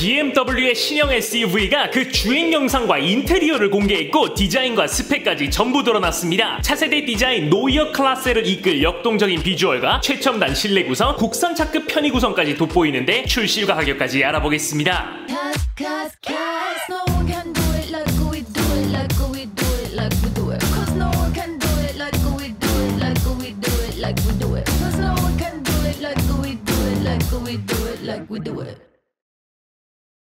BMW의 신형 SUV가 그 주행 영상과 인테리어를 공개했고 디자인과 스펙까지 전부 드러났습니다. 차세대 디자인 노이어 클래스를 이끌 역동적인 비주얼과 최첨단 실내 구성, 국산 차급 편의 구성까지 돋보이는데 출시일과 가격까지 알아보겠습니다.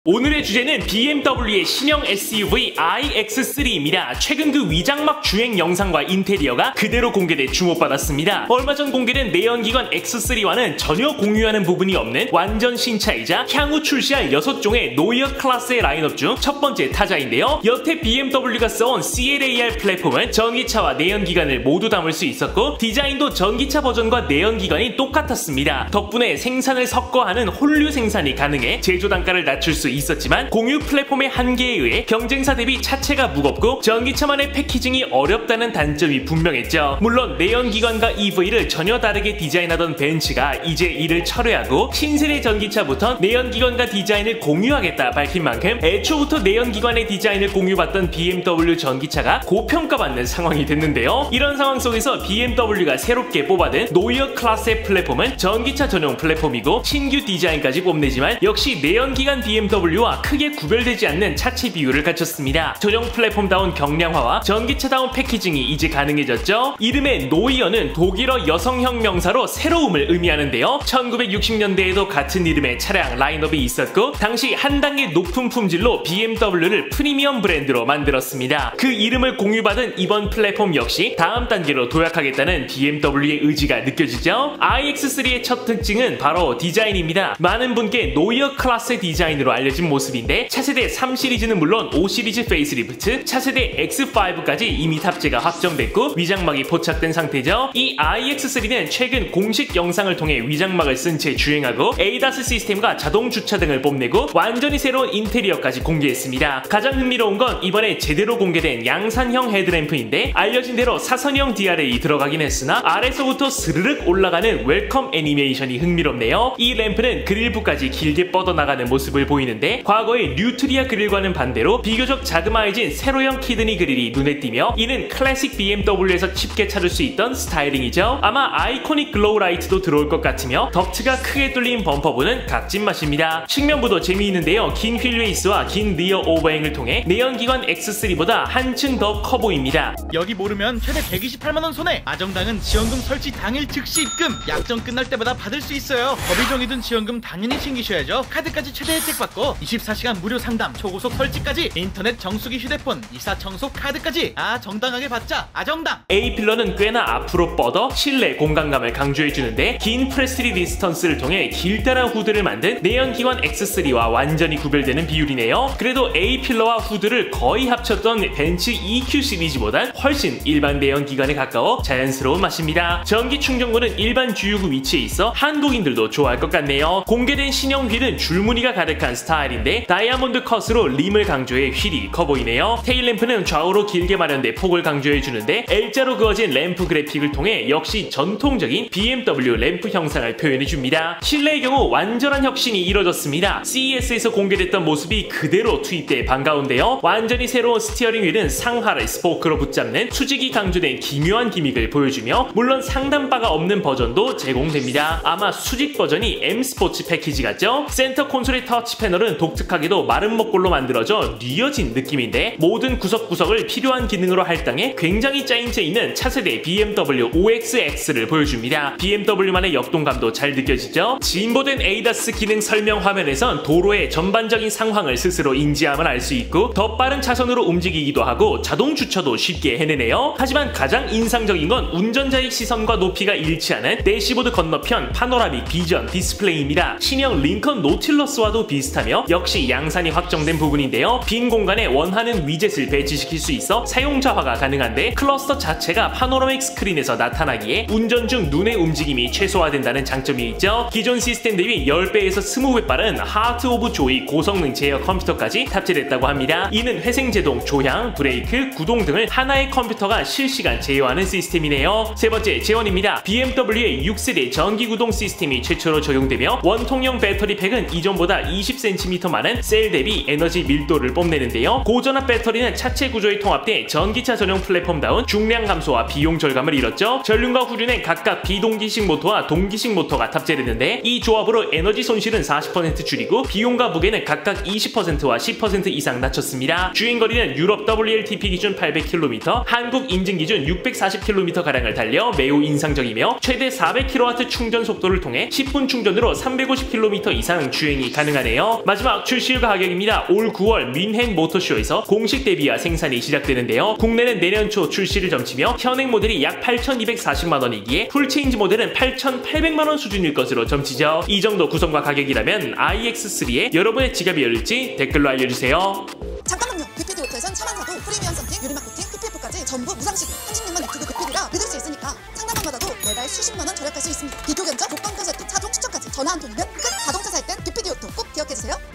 오늘의 주제는 BMW의 신형 SUV iX3입니다. 최근 그 위장막 주행 영상과 인테리어가 그대로 공개돼 주목받았습니다. 얼마 전 공개된 내연기관 X3와는 전혀 공유하는 부분이 없는 완전 신차이자 향후 출시할 6종의 노이어 클래스의 라인업 중 첫 번째 타자인데요. 여태 BMW가 써온 CLAR 플랫폼은 전기차와 내연기관을 모두 담을 수 있었고 디자인도 전기차 버전과 내연기관이 똑같았습니다. 덕분에 생산을 섞어하는 홀류 생산이 가능해 제조 단가를 낮출 수 있었지만 공유 플랫폼의 한계에 의해 경쟁사 대비 차체가 무겁고 전기차만의 패키징이 어렵다는 단점이 분명했죠. 물론 내연기관과 EV를 전혀 다르게 디자인하던 벤츠가 이제 이를 철회하고 신세대 전기차부터 내연기관과 디자인을 공유하겠다 밝힌 만큼 애초부터 내연기관의 디자인을 공유받던 BMW 전기차가 고평가받는 상황이 됐는데요. 이런 상황 속에서 BMW가 새롭게 뽑아든 노이어 클래스의 플랫폼은 전기차 전용 플랫폼이고 신규 디자인까지 뽐내지만 역시 내연기관 BMW와 크게 구별되지 않는 차체 비율을 갖췄습니다. 전용 플랫폼다운 경량화와 전기차다운 패키징이 이제 가능해졌죠. 이름의 노이어는 독일어 여성형 명사로 새로움을 의미하는데요. 1960년대에도 같은 이름의 차량 라인업이 있었고 당시 한 단계 높은 품질로 BMW를 프리미엄 브랜드로 만들었습니다. 그 이름을 공유받은 이번 플랫폼 역시 다음 단계로 도약하겠다는 BMW의 의지가 느껴지죠. iX3의 첫 특징은 바로 디자인입니다. 많은 분께 노이어 클래스 디자인으로 알려진 모습인데 차세대 3시리즈는 물론 5시리즈 페이스리프트, 차세대 X5까지 이미 탑재가 확정됐고 위장막이 포착된 상태죠. 이 iX3는 최근 공식 영상을 통해 위장막을 쓴 채 주행하고 ADAS 시스템과 자동 주차 등을 뽐내고 완전히 새로운 인테리어까지 공개했습니다. 가장 흥미로운 건 이번에 제대로 공개된 양산형 헤드램프인데 알려진 대로 사선형 DRL이 들어가긴 했으나 아래서부터 스르륵 올라가는 웰컴 애니메이션이 흥미롭네요. 이 램프는 그릴부까지 길게 뻗어나가는 모습을 보이는데 과거의 뉴트리아 그릴과는 반대로 비교적 자그마해진 세로형 키드니 그릴이 눈에 띄며 이는 클래식 BMW에서 쉽게 찾을 수 있던 스타일링이죠. 아마 아이코닉 글로우 라이트도 들어올 것 같으며 덕트가 크게 뚫린 범퍼부는 각진 맛입니다. 측면부도 재미있는데요. 긴 휠베이스와 긴 리어 오버행을 통해 내연기관 X3보다 한층 더 커 보입니다. 여기 모르면 최대 128만원 손해! 아정당은 지원금 설치 당일 즉시 입금! 약정 끝날 때마다 받을 수 있어요. 법이 정해둔 지원금 당연히 챙기셔야죠. 카드까지 최대 혜택 받고 24시간 무료 상담, 초고속 설치까지, 인터넷 정수기 휴대폰, 이사 청소 카드까지! 정당하게 받자! 아정당! A필러는 꽤나 앞으로 뻗어 실내 공간감을 강조해주는데 긴 프레스리 디스턴스를 통해 길다란 후드를 만든 내연기관 X3와 완전히 구별되는 비율이네요. 그래도 A필러와 후드를 거의 합쳤던 벤츠 EQ 시리즈보단 훨씬 일반 내연기관에 가까워 자연스러운 맛입니다. 전기 충전구는 일반 주유구 위치에 있어 한국인들도 좋아할 것 같네요. 공개된 신형 휠은 줄무늬가 가득한 스타일인데 다이아몬드 컷으로 림을 강조해 휠이 커 보이네요. 테일램프는 좌우로 길게 마련돼 폭을 강조해주는데 L자로 그어진 램프 그래픽을 통해 역시 전통적인 BMW 램프 형상을 표현해줍니다. 실내의 경우 완전한 혁신이 이뤄졌습니다. CES에서 공개됐던 모습이 그대로 투입돼 반가운데요. 완전히 새로운 스티어링 휠은 상하를 스포크로 붙잡는 수직이 강조된 기묘한 기믹을 보여주며 물론 상단바가 없는 버전도 제공됩니다. 아마 수직 버전이 M 스포츠 패키지 같죠? 센터 콘솔의 터치 패널은 독특하게도 마른 목골로 만들어져 뉘어진 느낌인데 모든 구석구석을 필요한 기능으로 할당해 굉장히 짜임새 있는 차세대 BMW 5XX를 보여줍니다. BMW만의 역동감도 잘 느껴지죠? 진보된 ADAS 기능 설명 화면에선 도로의 전반적인 상황을 스스로 인지함을 알 수 있고 더 빠른 차선으로 움직이기도 하고 자동 주차도 쉽게 해내네요. 하지만 가장 인상적인 건 운전자의 시선과 높이가 일치하는 대시보드 건너편 파노라믹 비전 디스플레이입니다. 신형 링컨 노틸러스와도 비슷하며 역시 양산이 확정된 부분인데요. 빈 공간에 원하는 위젯을 배치시킬 수 있어 사용자화가 가능한데 클러스터 자체가 파노라믹 스크린에서 나타나기에 운전 중 눈의 움직임이 최소화된다는 장점이 있죠. 기존 시스템 대비 10배에서 20배 빠른 하트 오브 조이 고성능 제어 컴퓨터까지 탑재됐다고 합니다. 이는 회생제동, 조향, 브레이크, 구동 등을 하나의 컴퓨터가 실시간 제어하는 시스템이네요. 세 번째, 제원입니다. BMW의 6세대 전기구동 시스템이 최초로 적용되며 원통형 배터리 팩은 이전보다 20cm 10cm 많은 셀 대비 에너지 밀도를 뽐내는데요. 고전압 배터리는 차체 구조에 통합돼 전기차 전용 플랫폼다운 중량 감소와 비용 절감을 이뤘죠. 전륜과 후륜엔 각각 비동기식 모터와 동기식 모터가 탑재되는데 이 조합으로 에너지 손실은 40% 줄이고 비용과 무게는 각각 20%와 10% 이상 낮췄습니다. 주행거리는 유럽 WLTP 기준 800km, 한국 인증 기준 640km가량을 달려 매우 인상적이며 최대 400kW 충전 속도를 통해 10분 충전으로 350km 이상 주행이 가능하네요. 마지막 출시일 가격입니다. 올 9월 뮌헨 모터쇼에서 공식 대비와 생산이 시작되는데요. 국내는 내년 초 출시를 점치며 현행 모델이 약 8,240만원이기에 풀체인지 모델은 8,800만원 수준일 것으로 점치죠. 이 정도 구성과 가격이라면 iX3에 여러분의 지갑이 열릴지 댓글로 알려주세요. 잠깐만요. 빅피디오토에선 차만 사도 프리미엄 선팅, 유리막 코팅, PPF까지 전부 무상시기 36만 유튜브 빅피디라 믿을 수 있으니까 상담만 받아도 매달 수십만원 절약할 수 있습니다. 비교 견적, 복권 콘서트, 차종 추천까지 전화 한 통이면 끝! 자동차 살 땐 빅피디오토 꼭 기억해주세요.